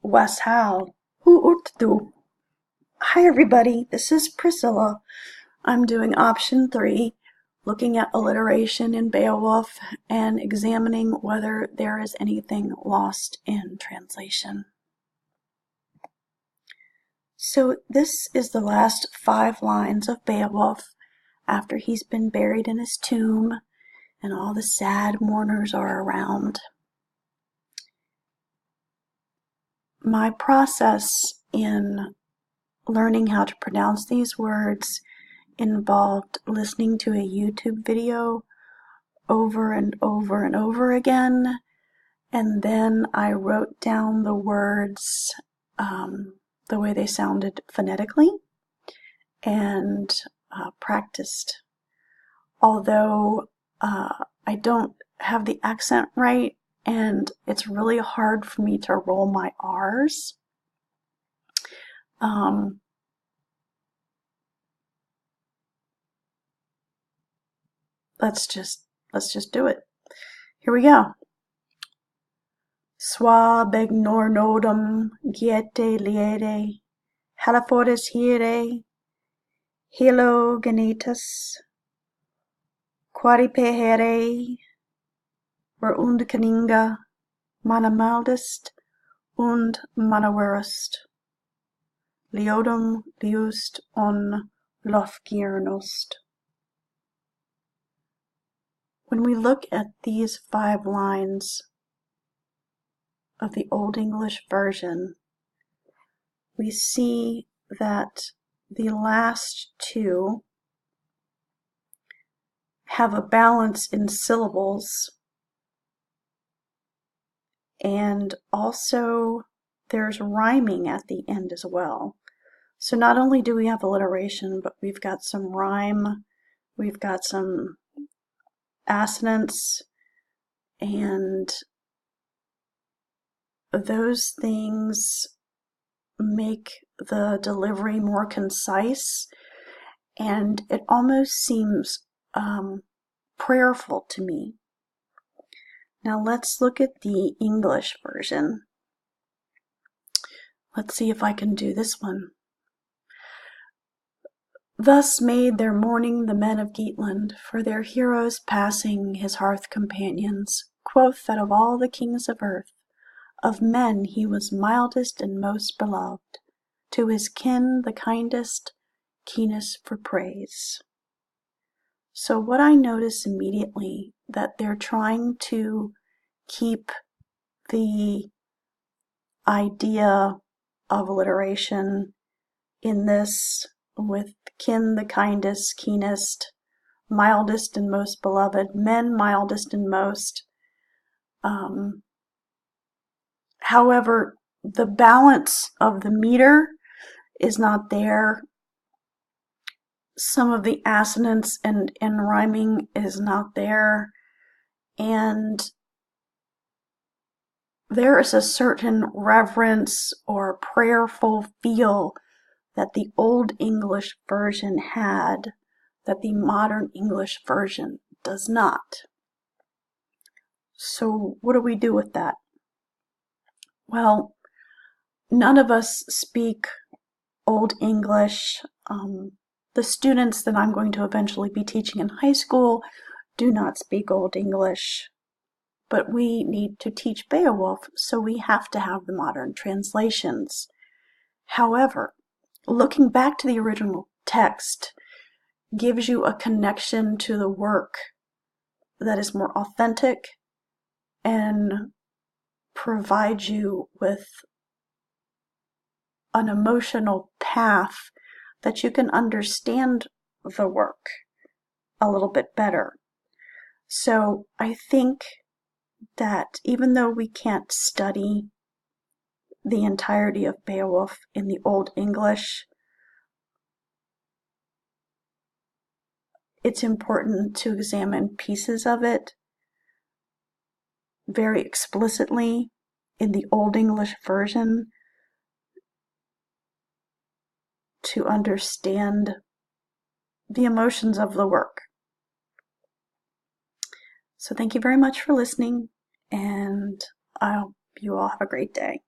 Was Hal. Who ut du? Hi everybody, this is Priscilla. I'm doing option 3, looking at alliteration in Beowulf and examining whether there is anything lost in translation. So this is the last 5 lines of Beowulf after he's been buried in his tomb and all the sad mourners are around. My process in learning how to pronounce these words involved listening to a YouTube video over and over and over again, and then I wrote down the words the way they sounded phonetically and practiced. Although I don't have the accent right and it's really hard for me to roll my R's. Let's just do it. Here we go. Swa begnornodum giete liede, halifortis hiere, hilo genitus, quadripehere, ver und caninga, mana maldest, und mana verust, leodum liust on lofgiernost. When we look at these 5 lines of the Old English version, we see that the last 2 have a balance in syllables, and also there's rhyming at the end as well. So not only do we have alliteration, but we've got some rhyme, we've got some assonance, and those things make the delivery more concise, and it almost seems prayerful to me. Now let's look at the English version. Let's see if I can do this one. Thus made their mourning the men of Geatland, for their heroes passing his hearth companions. Quoth that of all the kings of earth, of men he was mildest and most beloved, to his kin the kindest, keenest for praise. So what I notice immediately, that they're trying to keep the idea of alliteration in this, with kin the kindest, keenest, mildest and most beloved, men mildest and most. However, the balance of the meter is not there. Some of the assonance and rhyming is not there, and there is a certain reverence or prayerful feel that the Old English version had that the modern English version does not. So what do we do with that? Well, none of us speak Old English. The students that I'm going to eventually be teaching in high school do not speak Old English, but we need to teach Beowulf, so we have to have the modern translations. However, looking back to the original text gives you a connection to the work that is more authentic and provides you with an emotional path that you can understand the work a little bit better. So I think that even though we can't study the entirety of Beowulf in the Old English, it's important to examine pieces of it very explicitly in the Old English version to understand the emotions of the work. So thank you very much for listening, and I hope you all have a great day.